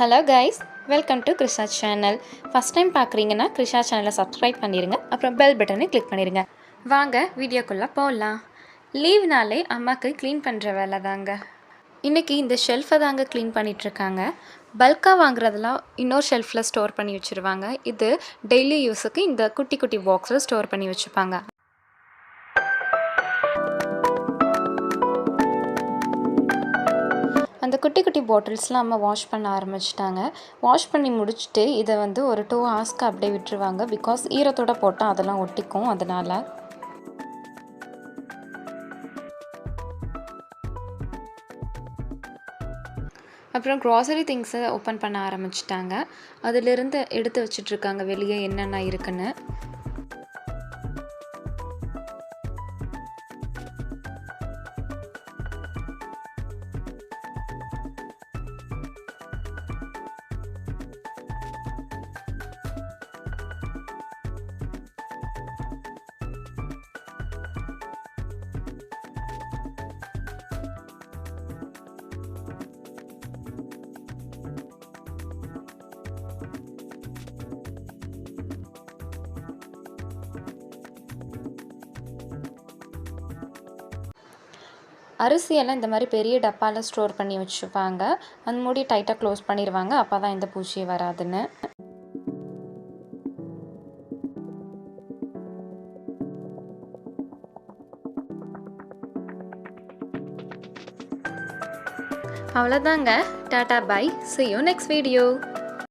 Hello guys, welcome to Krisha channel. First time பார்க்குறீங்கன்னா Krisha channel subscribe பண்ணிருங்க. அப்புறம் bell button click பண்ணிருங்க. வாங்க வீடியோக்குள்ள போலாம். லீவ்னாலே அம்மாக்கு க்ளீன் பண்ணுற வேலை தாங்க. இன்றைக்கி இந்த ஷெல்ஃபை தாங்க க்ளீன் பண்ணிகிட்ருக்காங்க. பல்காக வாங்குறதெல்லாம் இன்னொரு ஷெல்ஃபில் ஸ்டோர் பண்ணி வச்சுருவாங்க. இது டெய்லி யூஸுக்கு இந்த குட்டி குட்டி பாக்ஸில் ஸ்டோர் பண்ணி வச்சுப்பாங்க. அந்த குட்டி குட்டி பாட்டில்ஸ்லாம் அம்மா வாஷ் பண்ண ஆரம்பிச்சிட்டாங்க. வாஷ் பண்ணி முடிச்சுட்டு இதை ஒரு 2 ஹவர்ஸ்க்கு அப்படியே விட்டுருவாங்க. பிகாஸ் ஈரத்தோடு போட்டால் அதெல்லாம் ஒட்டிக்கும். அதனால் அப்புறம் க்ராசரி திங்ஸை ஓப்பன் பண்ண ஆரம்பிச்சிட்டாங்க. அதிலிருந்து எடுத்து வச்சிட்ருக்காங்க வெளியே என்னென்ன இருக்குன்னு. அரிசியெல்லாம் இந்த மாதிரி பெரிய டப்பாவில் ஸ்டோர் பண்ணி வச்சுப்பாங்க. அந்த மூடி டைட்டாக க்ளோஸ் பண்ணிடுவாங்க. அப்போ தான் எந்த பூச்சி வராதுன்னு. அவ்வளோதாங்க. Tata bye. See you next video.